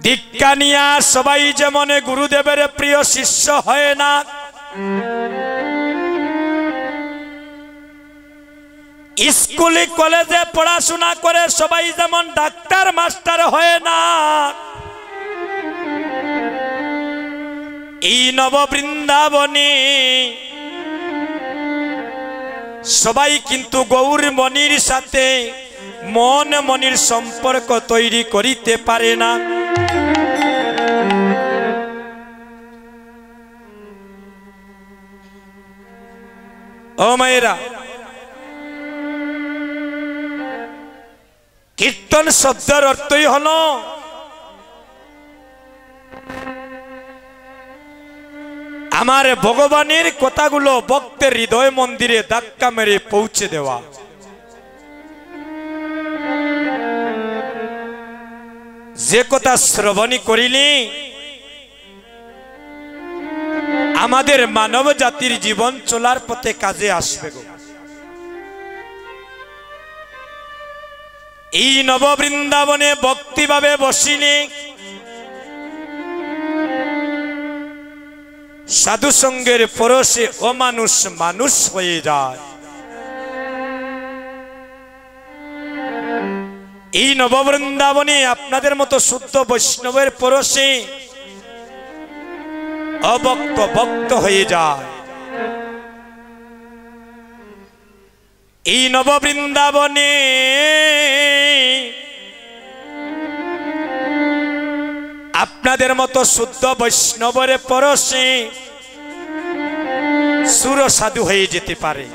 দীক্ষা নিয়া সবাই যেমন গুরুদেবের প্রিয় শিষ্য হয় না, স্কুলে কলেজে পড়াশোনা করে সবাই যেমন ডাক্তার মাস্টার হয় না, এই নব বৃন্দাবনে সবাই কিন্তু গৌর মনির সাথে মন মনির সম্পর্ক তৈরি করিতে পারে না। ও মায়েরা, কীর্তন শব্দের অর্থই হলো আমার ভগবানের কথাগুলো ভক্তের হৃদয় মন্দিরে ধাক্কা মেরে পৌঁছে দেওয়া। যে কথা শ্রবণী করিলে আমাদের মানব জাতির জীবন চলার পথে কাজে আসবে গো। এই নববৃন্দাবনে ভক্তিভাবে বসিলে সাধু সঙ্গের পরশে অমানুষ মানুষ হয়ে যায়। এই নববৃন্দাবনে আপনাদের মতো শুদ্ধ বৈষ্ণবের পরশে অভক্ত ভক্ত হয়ে যায়। এই নববৃন্দাবনে আপনাদের মতো শুদ্ধ বৈষ্ণবের পরশে সুর সাধু হয়ে যেতে পারে।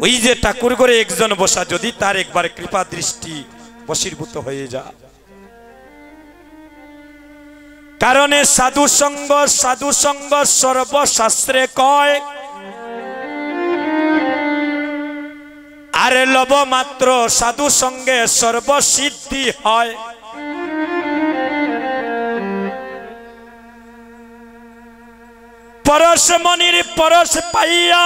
ওই যে ঠাকুর ঘরে একজন বসা, যদি তার একবার কৃপা দৃষ্টি বশীভূত হয়ে যায়। কারণে সাধু সঙ্গ সর্বশাস্ত্রে কয়, আর লব মাত্র সাধু সঙ্গে সর্বসিদ্ধি হয়। পরশ মনির পরশ পাইয়া,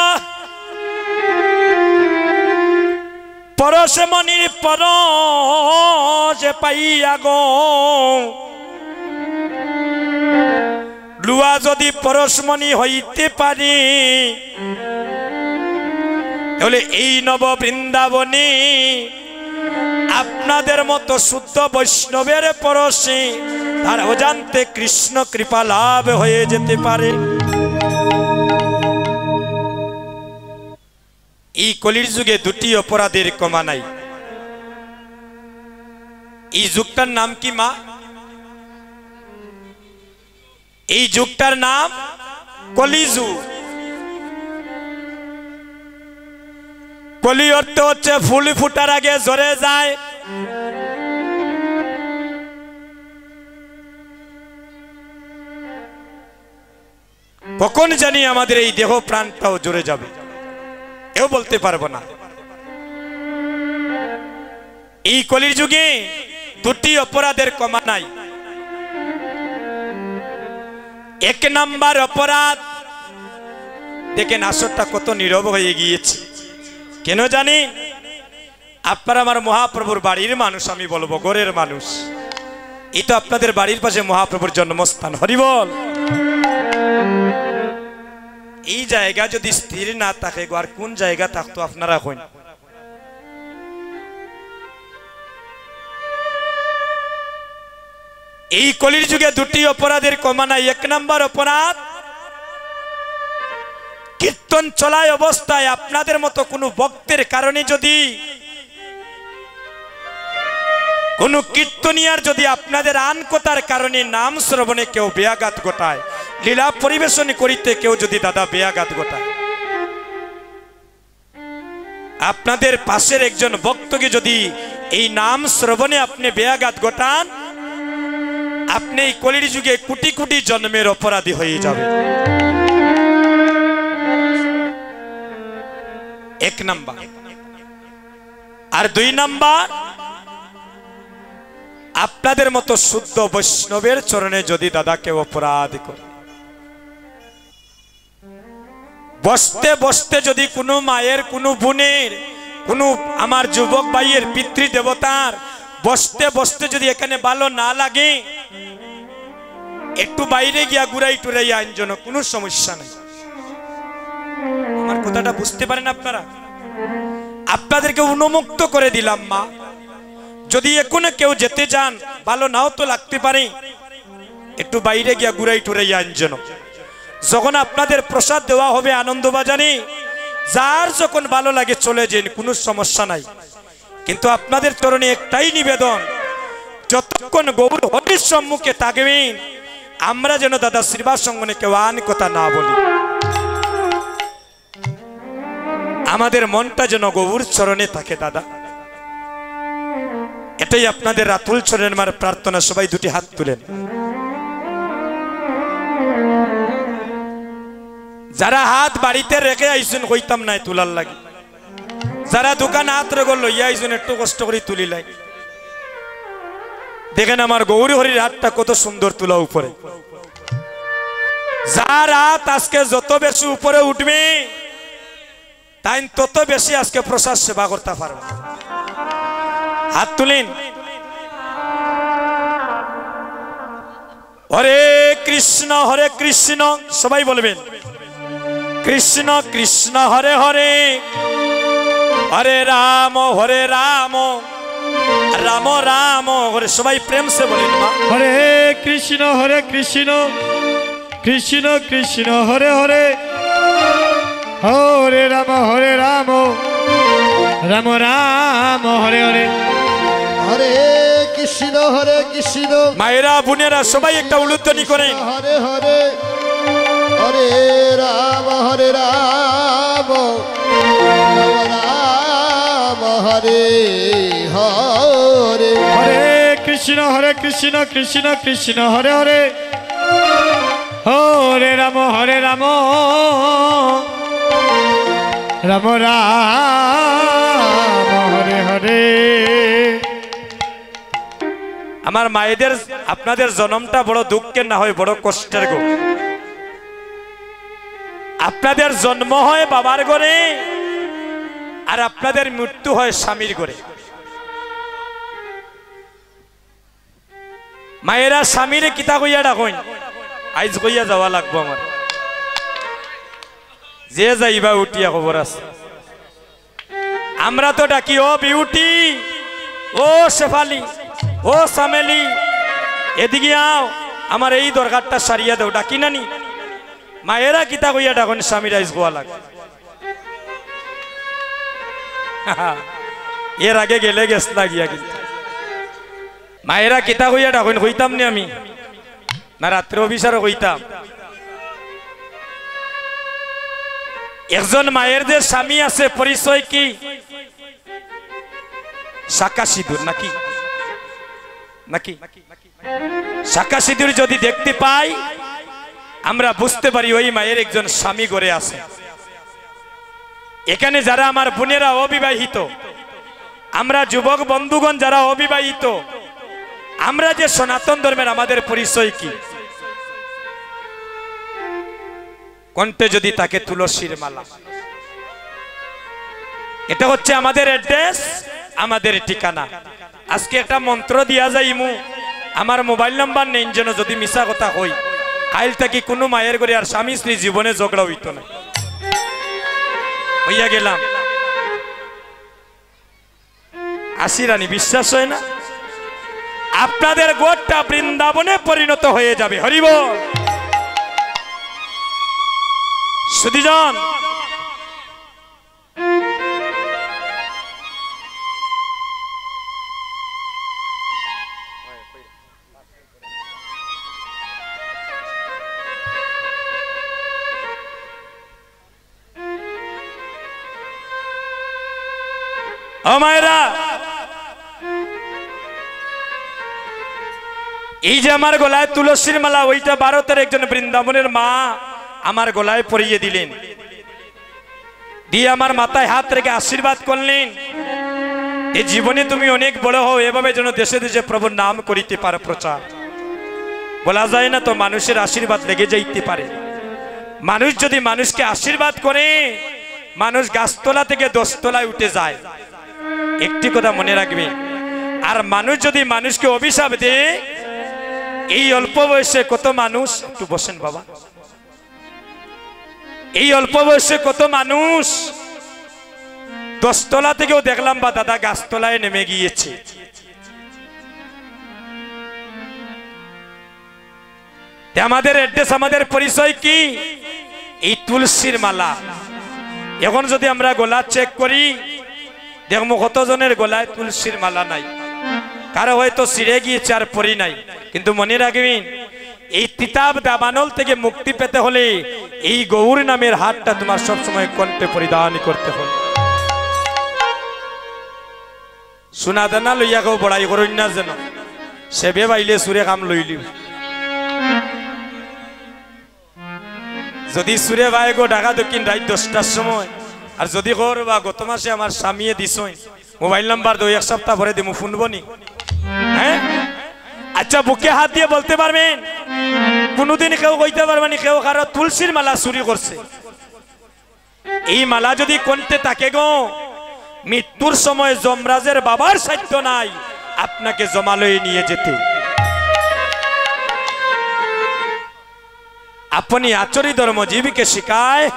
পরশ মনির পরশ পাইয়া গো, লুয়া যদি পরশমণি হইতে পারি, তাহলে এই নব বৃন্দাবনে আপনাদের মতো শুদ্ধ বৈষ্ণবের পরশে তার অজান্তে কৃষ্ণ কৃপা লাভ হয়ে যেতে পারে। এই কলির যুগে দুটি অপরাধের কমা নাই। এই যুগটার নাম কি মা? এই যুগটার নাম কলিযুগ। কলি অর্থ হচ্ছে ফুল ফুটার আগে ঝরে যায়। কখন জানি আমাদের এই দেহ প্রাণটাও ঝরে যাবে, এও বলতে পারবো না। এই কলির যুগে দুটি অপরাধের কমা নাই। এক নাম্বার অপরাধ, দেখেন আসরটা কত নীরব হয়ে গিয়েছে। কেন জানি? আপনারা আমার মহাপ্রভুর বাড়ির মানুষ, আমি বলবো ঘরের মানুষ। এই তো আপনাদের বাড়ির পাশে মহাপ্রভুর জন্মস্থান, হরিবল। এই জায়গা যদি স্থির না থাকে, আর কোন জায়গা থাকতো আপনারা কইন? এই কলির যুগে দুটি অপরাধের কমা নাই। এক নাম্বার অপরাধ, কীর্তন চলায় অবস্থায় আপনাদের মতো কোনো ভক্তের কারণে যদি কোনো কীর্তনিয়ার যদি আপনাদের আন কথার কারণে নাম শ্রবণে কেউ বেয়াঘাত ঘটায়, লীলা পরিবেশন করিতে কেউ যদি দাদা বেয়াঘাত ঘটায়, আপনাদের পাশের একজন ভক্তকে যদি এই নাম শ্রবণে আপনি বেয়াঘাত ঘটান, আপনি এই কলির যুগে কোটি কোটি জন্মের অপরাধী হয়ে যাবে। এক নাম্বার। আর দুই নাম্বার, আপনাদের মতো শুদ্ধ বৈষ্ণবের চরণে যদি দাদা কেউ অপরাধ করে, বসতে বসতে যদি কোনো মায়ের, কোনো বোনের, কোনো আমার যুবক ভাইয়ের, পিতৃদেবতার বসতে বসতে যদি এখানে ভালো না লাগে একটু বাইরে গিয়া ঘুরাই টুরাই আইন জন্য কোনো সমস্যা নেই। আমার কথাটা বুঝতে পারেন আপনারা? আপনাদেরকে উন্মুক্ত করে দিলাম মা, যদি এখনো কেউ যেতে চান ভালো নাও তো লাগতে পারে, একটু বাইরে গিয়া ঘুরাই টুরাই আইন জন্য। যখন আপনাদের প্রসাদ দেওয়া হবে আনন্দবাজারে, যার যখন ভালো লাগে চলে যান, কোনো সমস্যা নাই। কিন্তু আপনাদের তরণে একটাই নিবেদন, যতক্ষণ গৌর হরির সম্মুখে থাকবেন আমরা যেন দাদা শ্রীবাস সঙ্গনে কেউ আন কথা না বলি, আমাদের মনটা যেন গৌর চরণে থাকে দাদা। এটাই আপনাদের রাতুল চরণের মার প্রার্থনা। সবাই দুটি হাত তুলেন। যারা হাত বাড়িতে রেখে আইসুন কইতাম নাই তুলার লাগে, যারা দোকান হাত রেখে লইয়া আইসুন একটু কষ্ট করে তুলি লাই। দেখেন আমার গৌরী হরির হাতটা কত সুন্দর তুলা উপরে। যার হাত আজকে যত বেশি উপরে উঠবে তাই তত বেশি আজকে প্রসাদ সেবা করতে পারবে। হাত তুলেন। হরে কৃষ্ণ সবাই বলবেন কৃষ্ণ কৃষ্ণ হরে হরে, হরে রাম রাম রাম হরে। সবাই প্রেম সে বলেন মা, হরে কৃষ্ণ কৃষ্ণ কৃষ্ণ হরে হরে, হরে রাম রাম রাম হরে হরে, হরে কৃষ্ণ মায়েরা বোনেরা সবাই একটা উলুধ্বনি করেন। হরে হরে, হরে রাম হরে হরে হরে, হরে কৃষ্ণ কৃষ্ণ কৃষ্ণ হরে হরে, হরে রাম রাম রাম হরে হরে। আমার মায়েদের আপনাদের জন্মটা বড় দুঃখের না হয় বড় কষ্টের গো। আপনাদের জন্ম হয় বাবার ঘরে আর আপনাদের মৃত্যু হয় স্বামীর ঘরে। মায়েরা স্বামীরে কিতা কইয়া ডাকইন, আইজ কইয়া যাওয়া লাগবো আমার, যে যাইবা উঠিয়া খবর আছে। আমরা তো ডাকি ও বিউটি, ও শেফালি, ও সামেলি, এদিকে আও, আমার এই দরকারটা সারিয়া দাও, ডাকি নানি। মায়েরা কিতা কইয়া ডাকন স্বামীর আইজ গোয়া লাগ। এর আগে গেলে গেছ না গিয়া, কিন্তু মায়েরা কিতা কইয়া ডাকন কইতাম নি আমি না, রাত্রে অফিসারও কইতাম। একজন মায়ের যে স্বামী আছে পরিচয় কি? শাকা সিঁদুর নাকি নাকি শাকা সিঁদুর যদি দেখতে পাই আমরা বুঝতে পারি ওই মায়ের একজন স্বামী ঘরে আছে। এখানে যারা আমার বোনেরা অবিবাহিত, আমরা যুবক বন্ধুগণ যারা অবিবাহিত, আমরা যে সনাতন ধর্মের আমাদের পরিচয় কি? কণ্ঠে যদি তাকে তুলসীর মালা, এটা হচ্ছে আমাদের অ্যাড্রেস, আমাদের ঠিকানা। আজকে একটা মন্ত্র দিয়া যাইমু, আমার মোবাইল নাম্বার নেই যেন যদি মিছা কথা হই, কাইল থাকি কোনো মায়ের ঘরে আর স্বামী স্ত্রী জীবনে ঝগড়া হইতো না। হইয়া গেলাম আসি রানী, বিশ্বাস হয় না? আপনাদের গোটা বৃন্দাবনে পরিণত হয়ে যাবে। হরিব সুধীজন, ও মায়েরা, এই যে আমার গলায় তুলসীর মালা, ওইটা ভারতের একজন বৃন্দাবনের মা আমার গলায় পরিয়ে দিলেন, দিয়ে আমার মাথায় হাত রেখে আশীর্বাদ করলেন, এই জীবনে তুমি অনেক বড় হও, এভাবে যেন দেশে দেশে প্রভুর নাম করিতে পারো প্রচার। বলা যায় না তো, মানুষের আশীর্বাদ লেগে যাইতে পারে। মানুষ যদি মানুষকে আশীর্বাদ করে, মানুষ গাছতলা থেকে 10 তলায় উঠে যায়। একটি কথা মনে রাখবে, আর মানুষ যদি মানুষকে অভিশাপ দেয়, এই অল্প বয়সে কত মানুষ, একটু বসেন বাবা, এই অল্প বয়সে কত মানুষ 10 তলা থেকেও দেখলাম বা দাদা গাছতলায় নেমে গিয়েছে। আমাদের অ্যাড্রেস, আমাদের পরিচয় কি? এই তুলসীর মালা। এখন যদি আমরা গলা চেক করি, দেখবো কতজনের গলায় তুলসীর মালা নাই, কারো হয়তো ছিঁড়ে গিয়েছে আর পরি নাই। কিন্তু মনে রাখবেন, এই তিতাব দাবানল থেকে মুক্তি পেতে হলে এই গৌর নামের হাতটা তোমার সবসময় কণ্ঠে পরিধান করতে হবে। সোনা দানা লইয়া কেউ বড়াই করুন না, যেন সেবে বাইলে সুরে কাম লইলি। যদি সুরে ভাই গো ঢাকা দক্ষিণ রাত 10টার সময়, আর যদি কর বা গত মাসে আমার স্বামীয়ে দিস মোবাইল নাম্বার 2 এক সপ্তাহ পরে দিমু, শুনবো নি? হ্যাঁ, আচ্ছা বুকে হাত দিয়ে বলতে পারবেন কোনদিন কেউ কইতে পারবেন কেউ কারো তুলসীর মালা চুরি করছে? এই মালা যদি কণ্ঠে থাকে গো, মৃত্যুর সময় যমরাজের বাবার সাধ্য নাই আপনাকে জমালয়ে নিয়ে যেতে। আপনি আচরি ধর্মজীবীকে শিখায়,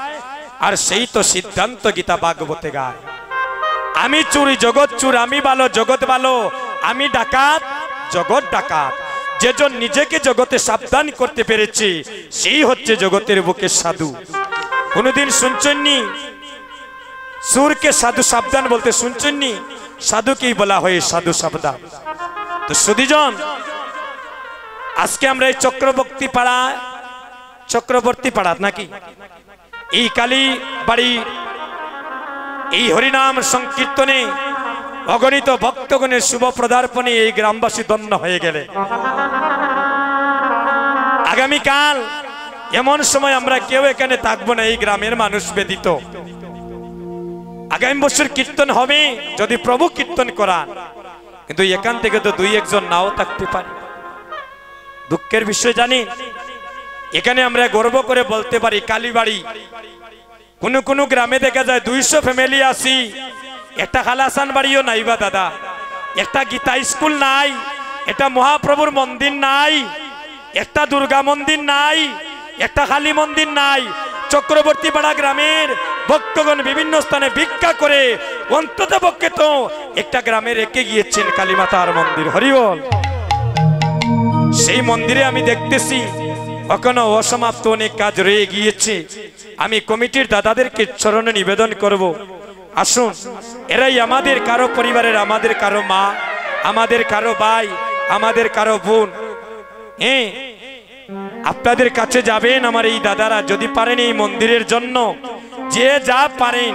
আর সেই তো সিদ্ধান্ত গীতা ভাগবতে গায়। আমি চুরি জগৎ চুর, আমি ভালো জগৎ ভালো, আমি ডাকাত জগৎ ডাকাত। যেজন নিজেকে জগতে সাবধান করতে পেরেছে, সেই হচ্ছে জগতের বুকে সাধু। কোনদিন শুনছেননি সুরকে সাধু সাবধান বলতে? শুনছেননি? সাধুকেই বলা হয় সাধু সাবধান। তো সুধীজন, আজকে আমরা এই চক্রবর্তী পাড়া নাকি এই কালী বাড়ি এই হরিনাম সংকীর্তনে অগণিত ভক্তগণের শুভ পদার্পণে এই গ্রামবাসী ধন্য হয়ে গেলে, আগামীকাল এমন সময় আমরা কেউ এখানে থাকবো না, এই গ্রামের মানুষ ব্যতীত। আগামী বছর কীর্তন হবে যদি প্রভু কীর্তন করান, কিন্তু এখান থেকে তো 2-1 জন নাও থাকতে পারে। দুঃখের বিষয় জানি, এখানে আমরা গর্ব করে বলতে পারি কালীবাড়ি কোন গ্রামে দেখা যায় 200 ফ্যামিলি আছি, একটা খালাসান বাড়িও নাই বা দাদা, একটা গীতা স্কুল নাই, একটা মহাপ্রভুর মন্দির নাই, একটা দুর্গা মন্দির নাই, একটা কালী মন্দির নাই। চক্রবর্তী পাড়া গ্রামের ভক্তগণ বিভিন্ন স্থানে ভিক্ষা করে অন্তত পক্ষে তো একটা গ্রামে রেখে গিয়েছেন কালীমাতার মন্দির। হরিবল। সেই মন্দিরে আমি দেখতেছি এখনো অসমাপ্ত অনেক কাজ রয়ে গিয়েছে। আমি কমিটির দাদাদেরকে চরণে নিবেদন করব, আসুন, এরাই আমাদের কারো পরিবারের, আমাদের কারো মা, আমাদের কারো ভাই, আমাদের কারো বোন। আপনাদের কাছে যাবেন আমার এই দাদারা, যদি পারেন এই মন্দিরের জন্য যে যা পারেন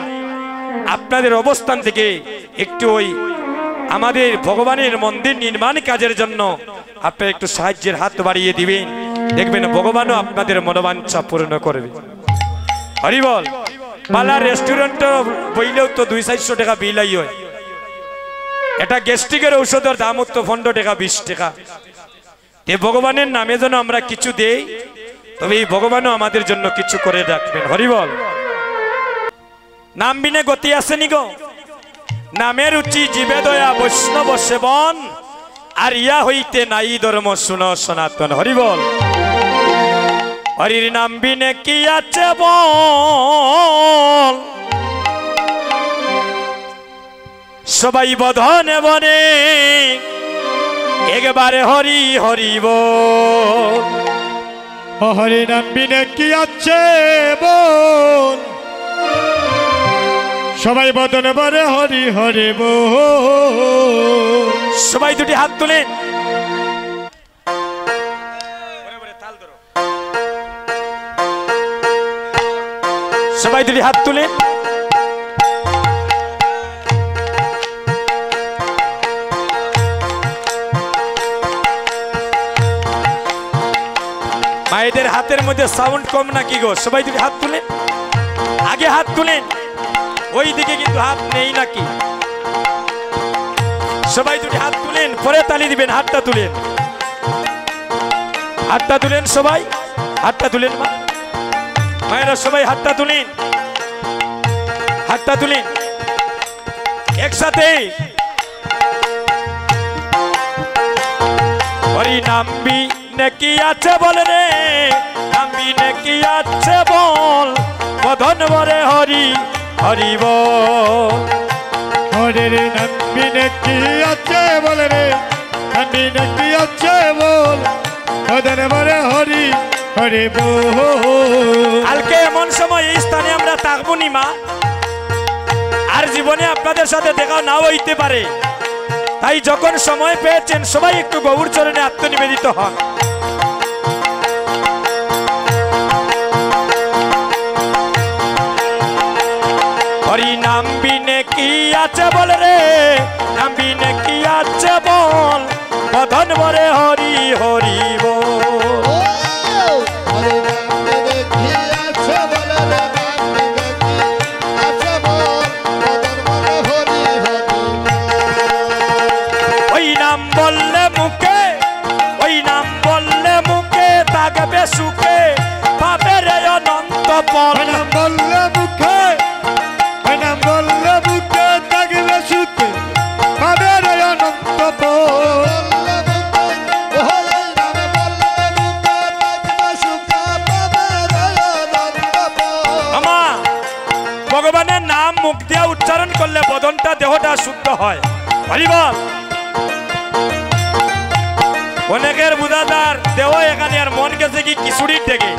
আপনাদের অবস্থান থেকে একটু ওই আমাদের ভগবানের মন্দির নির্মাণ কাজের জন্য আপনারা একটু সাহায্যের হাত বাড়িয়ে দিবেন, দেখবেন ভগবানও আপনাদের মনোবাঞ্ছা পূর্ণ করবে। হরিবল। পালা রেস্টুরেন্ট বইলেও তো 200-400 টাকা বিলাই হয়, এটা গ্যাস্ট্রিকের ঔষধের দাম তো 15 টাকা 20 টাকা। তে ভগবানের নামে যেন আমরা কিছু দেই, তবে এই ভগবানও আমাদের জন্য কিছু করে রাখবেন। হরিবল। নাম বিনে গতি আসেনি গো, নামের উচি জীবে দয়া বৈষ্ণব সেবন, আর ইয়া হইতে নাই ধর্ম শুনো সনাতন। হরিবল। হরির নাম বিনে কি আছে বল, সবাই বধনে বনে একবারে হরি হরি বল। হরি নাম বিনে কি আছে বল, সবাই বদনে বরে হরি হরি বল। সবাই দুটি হাত তুলেন, সবাই দুটি হাত তুলেন। মায়েদের হাতের মধ্যে সাউন্ড কম নাকি গো? সবাই দুটি হাত তুলেন, আগে হাত তুলেন, ওই দিকে কিন্তু হাত নেই নাকি? সবাই দুটি হাত তুলেন, পরে তালি দিবেন। হাতটা তুলেন, হাতটা তুলেন, সবাই হাতটা তুলেন। মায়েরা সবাই হাতটা তুলেন, হাতটা তুলেন একসাথে। নামবি নাকি আছে বল রে, নামবি নাকি আছে বল, বদন ভরে হরি হরি বল। হরে রে নামবি নাকি আছে বল রে, নামবি নাকি আছে বল, বদন ভরে হরি হরি বল। কালকে এমন সময় এই স্থানে আমরা থাকবো নি মা, আর জীবনে আপনাদের সাথে দেখা নাও হইতে পারে। তাই যখন সময় পেয়েছেন সবাই একটু গৌর চরণে আত্মনিবেদিত হন। হরি নাম বিনে কি আছে বল রে, নাম বিনে কি আছে বল, বদন ভরে হরি হরি বল। হরে নাম বিনে কি আছে বল রে, নাম বিনে কি আছে বল, বদন ভরে হরি হরি বল। ওই নাম বললে মুখে, ওই নাম বললে মুখে থাকবে সুখে, পাপের অনন্ত পর। ওই নাম বললে মুখে, ওই নাম বললে মুখে থাকবে সুখে, পাবের অনন্ত পর। আমা ভগবানের নাম মুখ দিয়ে উচ্চারণ করলে বদনটা দেহটা শুদ্ধ হয়। হরি বল। অনেকের বুঝাদার দেহ এখানে আর মন গেছে কি খিচুড়ির থেকে।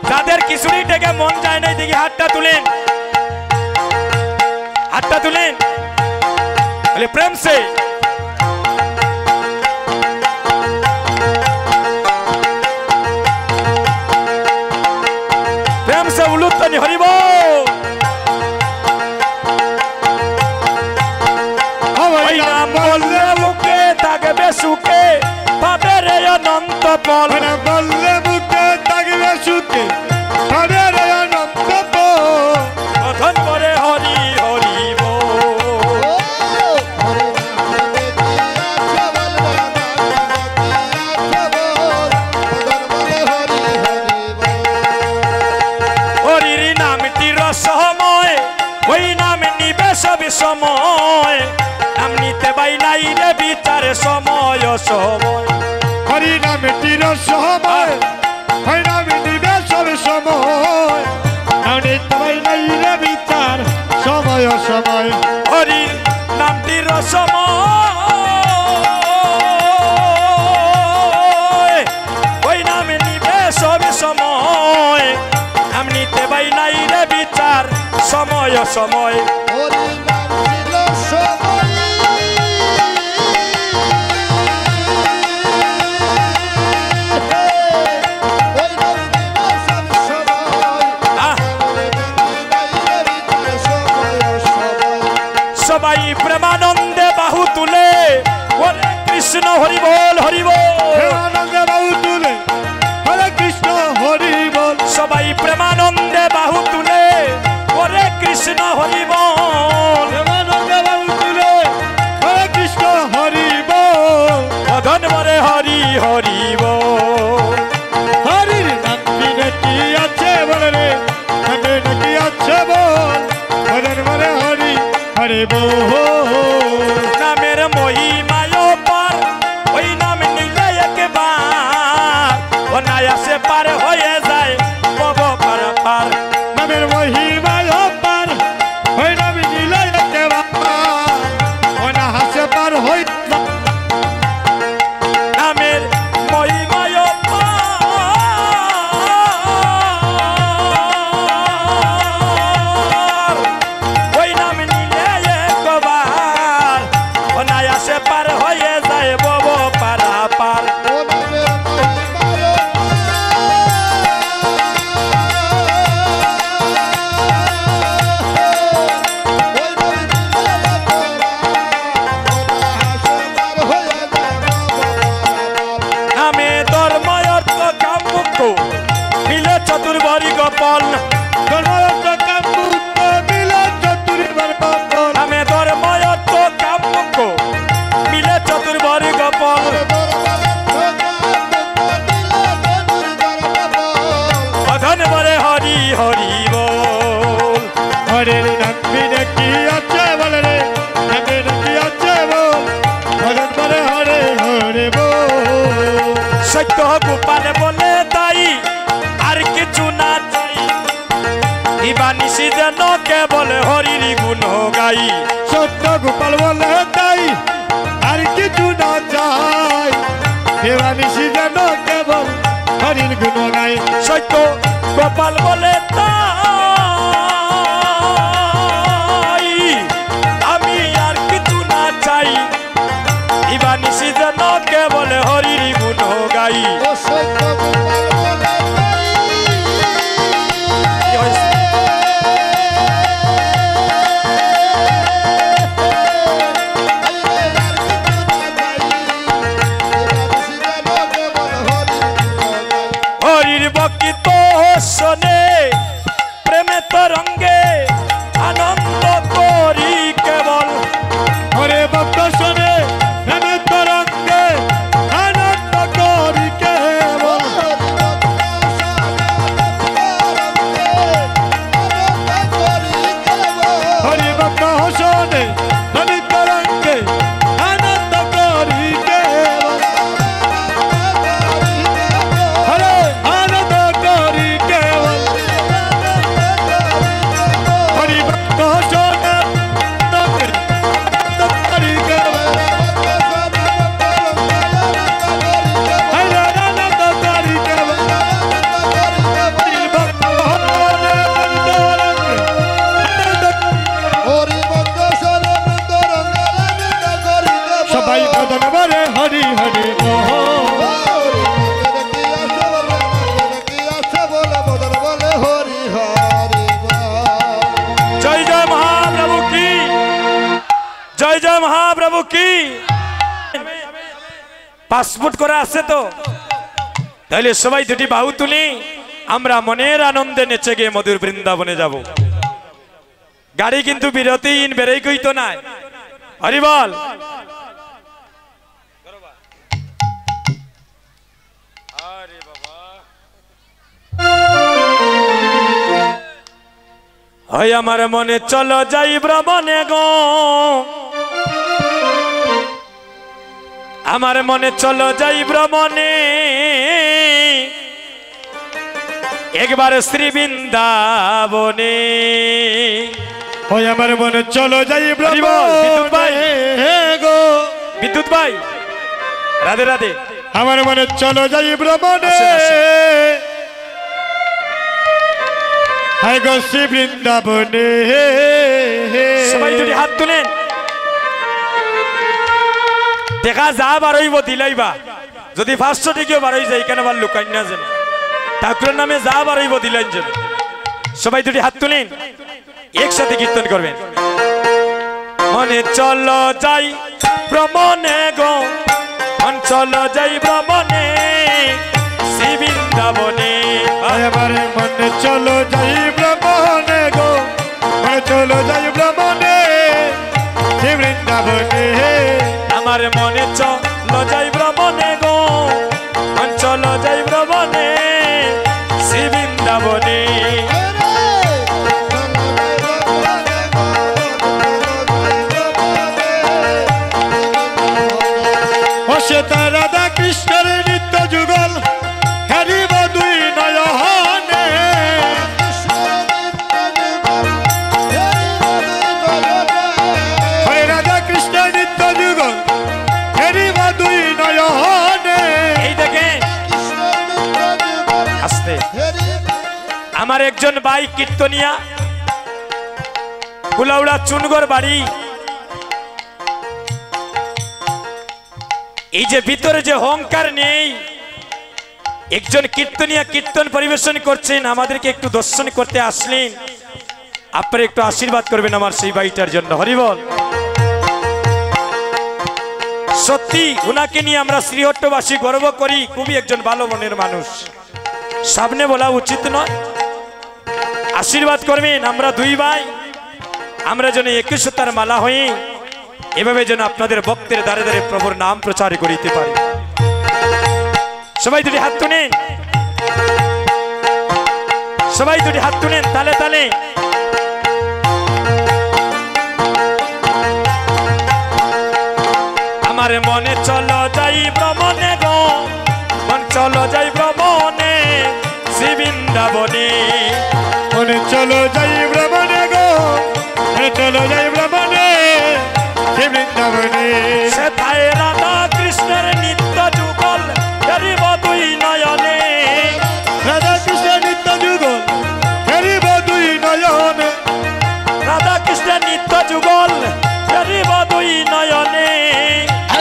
যাদের খিচুড়ি থেকে মন যায় নাই দেখি হাতটা তুলেন, হাতটা তুলেন বলে প্রেম সে। প্রেম সে উলুত্তনি হরি বল। ওই নাম বললে মুখে থাকবে সুখে, পাবের অনন্ত পল। ওই নাম বললে মুখে থাকবে সুখে, পাবের অনন্ত পর। বদন ভরে হরি হরি বল। হরে নাম বিনে কি আছে বল রে, নাম বিনে কি আছে বল, বদন ভরে হরি হরি বল। হরির নামটি রসময়, ওই নাম নিবে সব সময়, নাম নিতে বাই নাই রে বিচারে সময় সময়। হরি নামে তীর সময়, হরি নামে নিবে সব সময়, নামে তোমায় নাই রে বিচার সময় সময়। হরির নামটি রসময়, ওই নাম নিবে সব সময়, নাম নিতে বাই নাই রে বিচার সময় সময়। হরি নাম ছিল সময়, ওই নাম দিল সব সময়, আহ, নামে নাই সময় সময়। সবাই প্রেমানন্দে বাহু তুলে হরে কৃষ্ণ হরি বল হরি বল। প্রেমানন্দে বাহু তুলে হরে কৃষ্ণ হরি বল। সবাই প্রেমানন্দে বাহু তুলে হরে কৃষ্ণ হরি বল। প্রেমানন্দে বাহু তুলে হরে কৃষ্ণ হরি বল। বদন ভরে হরি হরি বল। হরির নাম বিনে কি আছে বল রে, নামে নাকি আছে বল, বদন ভরে হরি হরি বল। নামের মহিমায় পার, ওই নাম নিলে একবার অনায়াসে পার হয়ে যায় পব পার পার। নামের মহিমায় পার, ওই নাম নিলে একেবার অনাহাসে পার হই। নামের মহিমায় পার, ওই নাম নিলে একবার অনায়াসে পার হয়ে যায় বব পারা পার। ও নামের মহিমায় দিবানিশি যেন কেবল হরির গুণ গাই সত্য গোপাল বলে তাই আর কিছু না চাই দেবানিশি যেন কেবল হরির গুণ গাই সত্য গোপাল বলে তাই আমি আর কিছু না চাই দিবানিশি যেন কেবল হরির গুণ গাই ও সত্য গোপাল বলে তাই কি হয়েছে? হরির বকিত শোনে প্রেমে তরঙ্গে আনন্দ করি কেবল হরে ভক্ত শোনে প্রেমে তরঙ্গে আনন্দ করি কেবল হরি ভক্ত শোনে প্রেমে তরঙ্গে আনন্দ করি কেবল হরে আনন্দ করি কেবল হরি ভক্ত শোনে আনন্দ করি কেবল হরে আনন্দ করি কেবল হরি ভক্ত শোনে সবাই বদন বরে হরি হরি মোহ জয় জয় মহাপ্রভু কি জয় জয় মহাপ্রভু কি পাসপোর্ট করা আছে তো তাহলে সবাই দুটি বাহু তুলি আমরা মনের আনন্দে নেচে গিয়ে মধুর বৃন্দাবনে যাব গাড়ি কিন্তু বিরতিহীন বেরোই কই তো নাই হরি বল হয় আমার মনে চলো যাই ভ্রমণে গো আমার মনে চলো যাই ভ্রমণে একবার শ্রী বৃন্দাবনে ওই আমার মনে চলো যাই হরি বল, বিদ্যুৎ ভাই। গো বিদ্যুৎ ভাই রাধে রাধে আমার মনে চলো যাই ভ্রমণে আসেন, আসেন। হায় গো শ্রী বৃন্দাবনে সবাই দুটি হাত তুলেন দেখা যা বারইব দিলাইবা যদি 500 টিকেও বারই যায় কেন বার লুকাই না যেন ঠাকুরের নামে যা বারইব দিলাইন যেন সবাই দুটি হাত তুলেন একসাথে কীর্তন করবেন মনে চলো যাই ভ্রমণে গো মন চলো যাই ভ্রমণে শ্রী বৃন্দাবনে হায় আমার মনে চলো যাই ভ্রমণে গো মনে চলো যাই ভ্রমণে শ্রী বৃন্দাবনে আমার মনে চলো যাই ভ্রমণে গো মন চলো যাই ভ্রমণে শ্রী বৃন্দাবনে ও সে রাধা কৃষ্ণের নিত্য যুগল হেরিব দুই নয়নে ওই রাধা কৃষ্ণের নিত্য যুগল হেরিব দুই নয়নে এই দেখেন আস্তে আমার একজন ভাই কীর্তনিয়া কুলাউড়া চুনগর বাড়ি এই যে ভিতরে যে অহংকার নেই একজন কীর্তনিয়া কীর্তন পরিবেশন করছেন আমাদেরকে একটু দর্শন করতে আসলেন আপনারা একটু আশীর্বাদ করবেন আমার সেই ভাইটার জন্য হরিবল সত্যি উনাকে নিয়ে আমরা শ্রীহট্টবাসী গর্ব করি খুবই একজন ভালো মনের মানুষ সামনে বলা উচিত নয় আশীর্বাদ করবেন আমরা দুই ভাই আমরা যেন একই সুতার মালা হই এভাবে যেন আপনাদের ভক্তের দ্বারে দ্বারে প্রভুর নাম প্রচার করিতে পারি সবাই দুটি হাত তুলেন সবাই দুটি হাত তুলেন তালে তালে আমার মনে চলো যাই ভ্রমণে গো মন চলো যাই ভ্রমণে শ্রী বৃন্দাবনে মনে চলো যাই ভ্রমণে গো, মনে চলো যাই ভ্রমণে শ্রী বৃন্দাবনে। সেথায় রাধা কৃষ্ণের নিত্য যুগল হেরিব দুই নয়নে, রাধা কৃষ্ণের নিত্য যুগল হেরিব দুই নয়নে, রাধা কৃষ্ণের নিত্য যুগল হেরিব দুই নয়নে,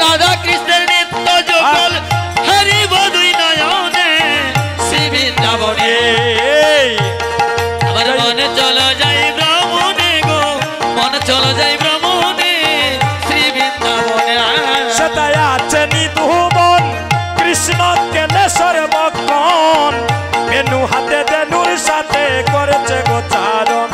রাধা কৃষ্ণের নিত্য যুগল হরিব দুই নয়নে শ্রী বৃন্দাবনে। আমার মনে চলো যাই ভ্রমণে গো, মনে চলো যাই ভ্রমণে শ্রী বৃন্দাবনে। সেটাই আছে নিধুবন কৃষ্ণ কেলেশ্বর মক্ষণ, বেনু হাতে বেনুর সাথে করেছে গোচারণ।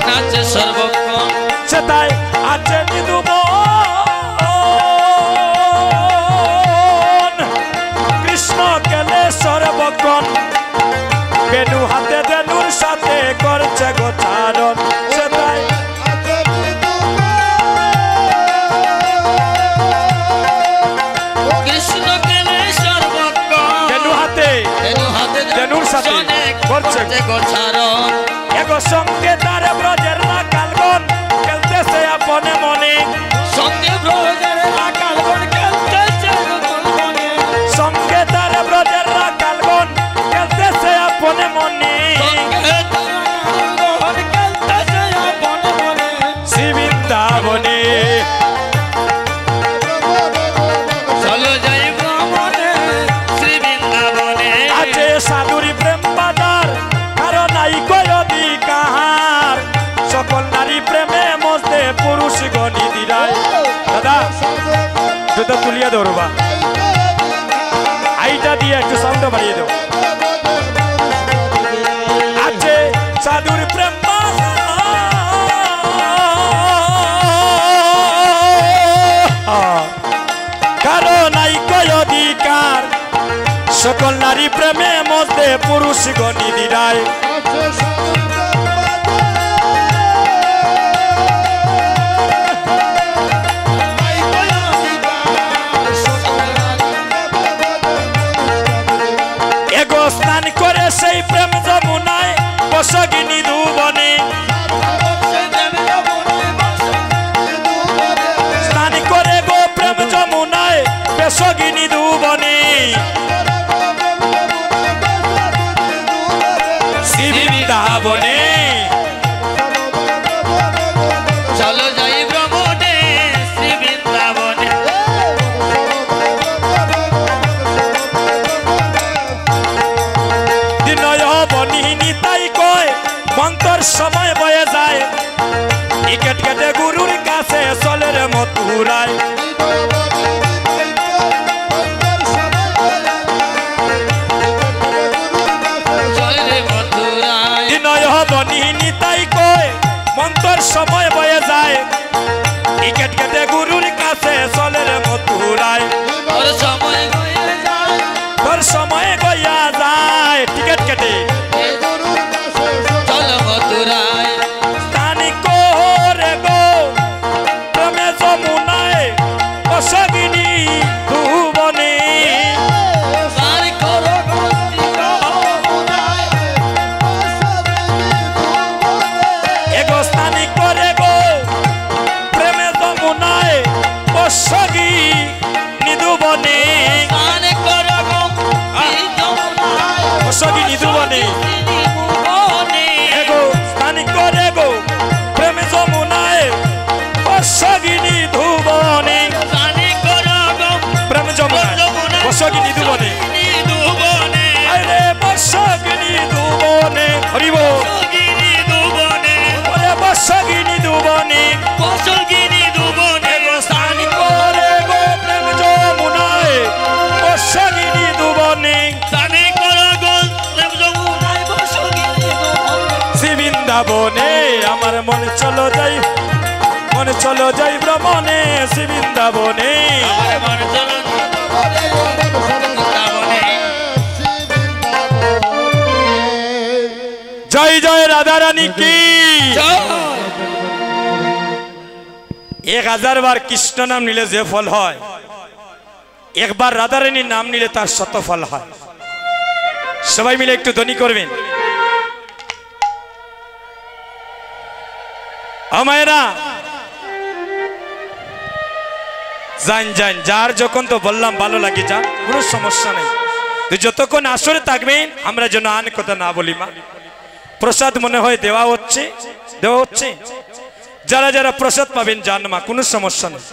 নাচে সর্বক্ষণ সেটাই আছে নিধুবন কৃষ্ণ কেলেশ্বর মক্ষণ, বেনু হাতে বেনুর সাথে করছে গোচারণ। সেটাই কৃষ্ণ কেলে সর্বক্ষণ বেনু হাতে বেনুর সাথে করছে গোচারণ। এগো সঙ্গে তারে ব্রজের না কালগন খেলতেছে আপনে মনে, সঙ্গে ব্রজের আকালবন খেলতেছে গোকুলবনে, সঙ্গে তারে ব্রজের না কালগন খেলতেছে আপনে মনে, সঙ্গে তারা আকালবন খেলতেছে আপনে মনে। শ্রী বৃন্দাবনে চলো যাই ভ্রমণে শ্রী বৃন্দাবনে। আছে সাধুরি প্রেম বাজার কারো নাই কয় অধিকার, সকল নারী প্রেমে মজদে পুরুষ গণি দিরায়। দাদা দুটো তুলিয়া ধরবা, আইটা দিয়ে একটু সাউন্ড বাড়িয়ে দাও। আছে সাধুর প্রেম কারো নাই কয় অধিকার, সকল নারী প্রেমে মজদে পুরুষ গণি দিরায়। এগো স্নান করে সেই প্রেম যমুনায় বসগিনী ধুবনে, স্নান করে গো প্রেম যমুনায় বসগিনী ধুবনে, শ্রী বৃন্দাবনে চলো যাই ভ্রমণে শ্রী বৃন্দাবনে। দিনয় বনিহিনী তাই কয় মন্তর সময় বয়ে যায়, টিকেট কেটে গুরুর কাছে চলে রে মথুরায়। চল রে মথুরায় দিনয় বনিহিনী তাই কয় মন্তর সময় বয়ে যায়, টিকেট কেটে গুরুর কাছে চলে রে মথুরায়। ওর সময় হয়ে যায় তোর সময় গইয়া যায় টিকেট কেটে চল মথুরায়। স্থানি করে গো প্রেমে যমুনায় বসগিনী ধুবনে, তার করো গতি যমুনায়। এগো স্থানি করে গো প্রেমে যমুনায় বসগিনী ধুবনে, তার করো গতি যমুনায়। বসগিনী ধুবনে। ভুবনে এগো স্থানি করে গো প্রেমে যমুনায় বসগিনী ধুবনে, তার করো প্রেম যমুনায় বসগিনী ধুবনে, ধুবনে আরে বসগিনী ধুবনে হরিব বসগিনি ধুবনে ওরে বসগিনী ধুবনে। বসগিনি ধুবনে এগো স্থানি করে গো প্রেম যমুনায় বসগিনী ধুবনে, তার করো গতি যমুনায় বসগিনি ধুবনে। শ্রী বৃন্দাবনে আমার মনে চলো যাই, মনে চলো যাই ভ্রমণে শ্রী বৃন্দাবনে। আমার মন চলো বৃন্দাবনে। জয় জয় রাধা রানী কি। জয়। 1000 বার কৃষ্ণ নাম নিলে যে ফল হয়, একবার রাধারানীর নাম নিলে তার শত ফল হয়। সবাই মিলে একটু ধ্বনি করবেন। আমায়রা যান যান, যার যখন তো বললাম ভালো লাগে যান, কোনো সমস্যা নেই। তো যতক্ষণ আসরে থাকবেন আমরা যেন আন কথা না বলি। মা প্রসাদ মনে হয় দেওয়া হচ্ছে, দেওয়া হচ্ছে। যারা যারা প্রসাদ পাবেন যান মা, কোনো সমস্যা নেই।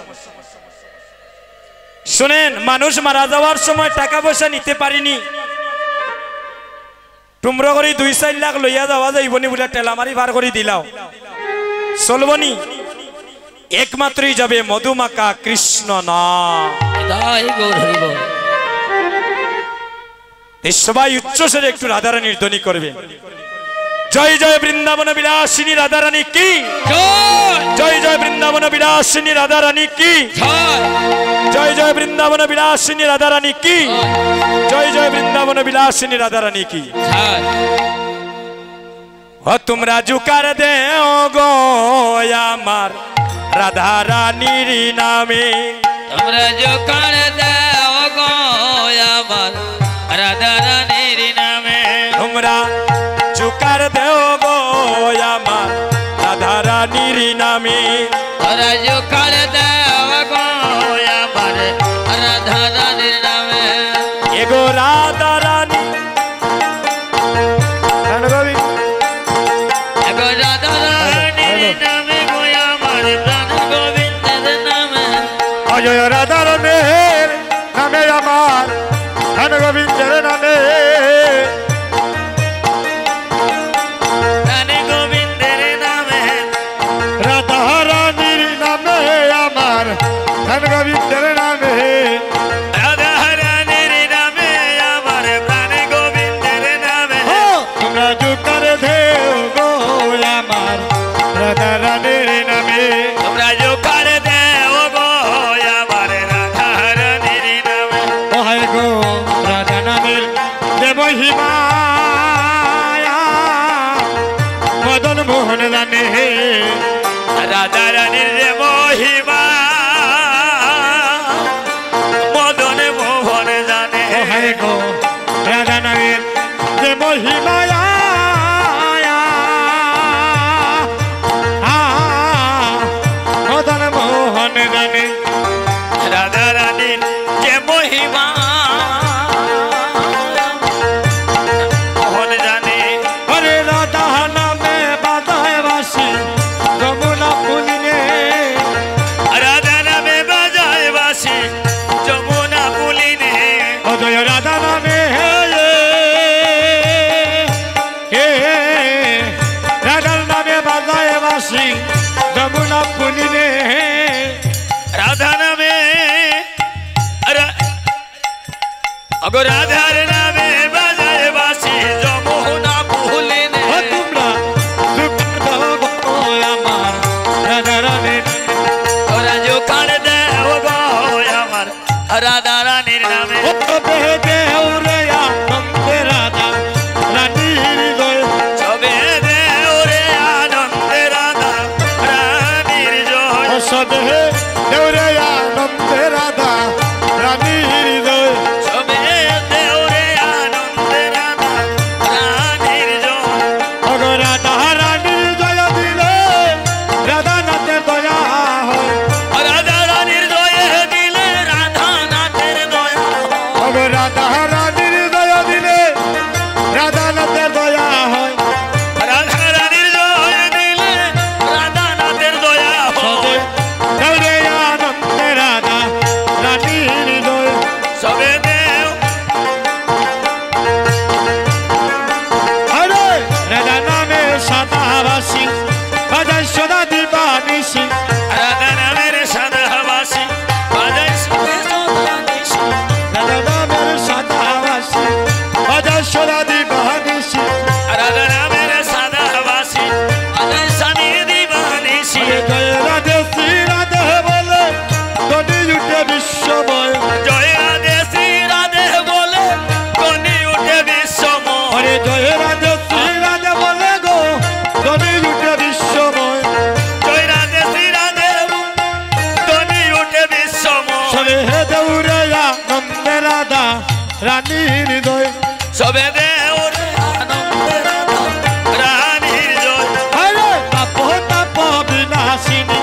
শুনেন, মানুষ মারা যাওয়ার সময় টাকা পয়সা নিতে পারিনি, তোমরা করে 2-4 লাখ লইয়া যাওয়া যাইবনি বলে টেলামারি ভার করে দিলাও, চলবনি। একমাত্রই যাবে মধুমাকা কৃষ্ণ নাম। সবাই উচ্চস্বরে একটু রাধারানীর ধ্বনি করবে। জয় জয় বৃন্দাবন বিলাসিনী রাধারানী কি জয়, জয় বৃন্দাবন বিলাসিনী রাধারানী কি জয়, জয় বৃন্দাবন বিলাসিনী রাধারানী কি জয়, জয় বৃন্দাবন বিলাসিনী রাধারানী কি। ও তোমরা জুকার দেও গো আমার রাধারানীর নামে, তোমরা জোকার দেও গো আমার রাধারানীর নামে, তোমরা জুকার দেও গো আমার রাধারানীর নামে, তোমরা জোকার দেও গো আমার রাধারানীর নামে। এগো রাধারানী এগো রাধারানীর নামে গো আমার প্রাণ গোবিন্দের নামে, অজয় রাধারণের নামে আমার ধন গোবিন্দের নামে, প্রাণ গোবিন্দের নামে, রাধারানীর নামে আমার ধন গোবিন্দের নামে, রাধারানীর নামে আমার প্রাণ গোবিন্দের নামে। তোমরা জুকার দেও গো আমার রাধারানীর নামে, তোমরা জোকার দেও গো আমার রাধারানীর নামে, ওহায় গো রাধা নামের যে মহিমা মদন মোহন জানে, রাধারানীর যে মহিমা মদন মোহন জানে, ওহায় গো রাধা নামের যে মহিমা মদন মোহন জানে, রাধারানীর যে মহিমা মোহন জানে, ওরে রাধা নামে বাজায় বাসি যমুনা পুলিনে, রাধা নামে বাজায় বাসি যমুনা পুলিনে, অজয় রাধা নামে রাধার নামে বাজায় বাসি যমুনা পুলিনে, রাধা নামে অগো রাধার নামে বাজায় বাসি যমুনা পুলিনে, ও তোমরা জুকার দাও গো আমার রাধারানীর, তোরা জোকার দেও গো আমার রাধারানীর নামে, ও দেহে দেউরে আনন্দে রাধা রানীর হৃদয়, সবে দেও রে আনন্দে রাধা রানীর জয়, ও সদেহে দেউরে আনন্দে রাধা রানীর হৃদয়, সবে দেও রে আনন্দে রাধা রানীর জয়, অগ রাধা রানীর জয় দিলে রাধা নাথের দয়া হয়, রাধা রানীর জয় দিলে রাধা নাথের দয়া, অগ রাধা রানীর জয় দিলে রাধা নাথের দয়া হয়, রাধা রানীর জয় দিলে রাধা নাথের দয়া সদে হয়, দেউরে আনন্দে রাধা রানীর হৃদয়, সবে দেও আরে রাধা নামে সাদাবাসী বাজায় সদা দিবানিসি, রাধা নামের সাদাবাসী বাজায় সবে সদানিশি, রাধা নামের সাদাবাসী বাজায় সদা দিবানিসি, রাধা নামের সাদাবাসী বাজায় সানি দিবানিশি, জয় রাধে শ্রী রাধে বলে ধনী উঠে বিশ্বময়, জয় রাধে শ্রী রাধে বলে গনি উঠে বিশ্বময়, আরে জয় রাধে শ্রী রাধে বলে গো ধনী উঠে বিশ্বময়, জয় রাধে শ্রী রাধে রানীর জয় সবে দেওরে আনন্দে রানীর জয় আরে তাপ তাপ বিনাশিনী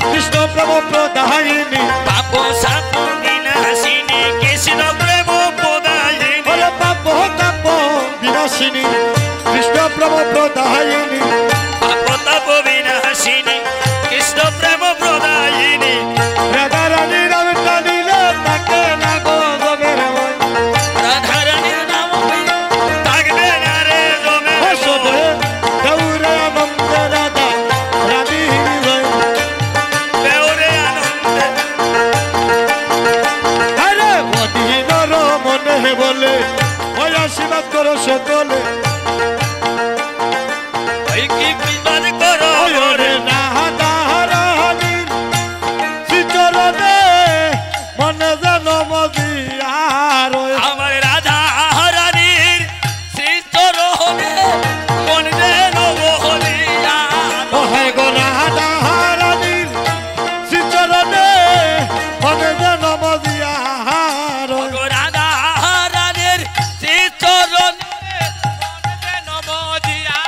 কৃষ্ণ প্রেম প্রদায়িনী পাপ সাপ বিনাশিনী কৃষ্ণ প্রেম প্রদায়িনী আরে তাপ তাপ বিনাশিনী কৃষ্ণ প্রেম প্রদায়িনী পাপ তাপ বিনাশিনী কৃষ্ণ প্রেম প্রদায়িনী রাধা রানী নাম টানিলে তাকে না গো গোবের বই রাধা রানীর নাম থাকবে না রে জমে সবে গৌরে আনন্দ রাধা রানীর জয় দেওরে আনন্দে আরে অধীনর মনে বলে ওই আশীর্বাদ করো সকলে ওই কি বিবাদ করো ওরে রাধা রানীর শ্রীচরণে মনে যেন মজিয়ার ওই আমার রাধা রানীর শ্রী চরণে মন যেন বহলিয়া ও হে গো রাধা রানীর শ্রীচরণে মনে যেন মজিয়ার ওই রাধা রানীর শ্রী চরণে মন যেন বহলিয়া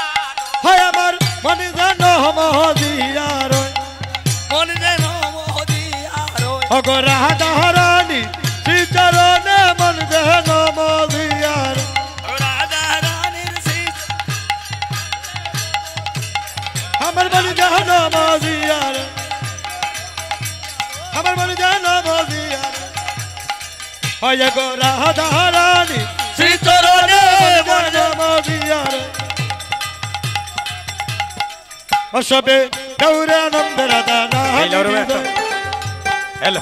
হয় আমার মনে যেন মজিয়ার ওই মন যেন বহলিয়া ওগো রাধা রানী শ্রীচরণে মন যেন মজিয়ার রাধা রানীর শ্রী আমার মনে যেন মজিয়ার আমার মনে যেন মজিয়ার হয় গো রাধা রানী শ্রী চরণে মন যেন মজিয়ার ও সবে গৌরে আনন্দ রাধা এই লড়বে রানী হ্যালো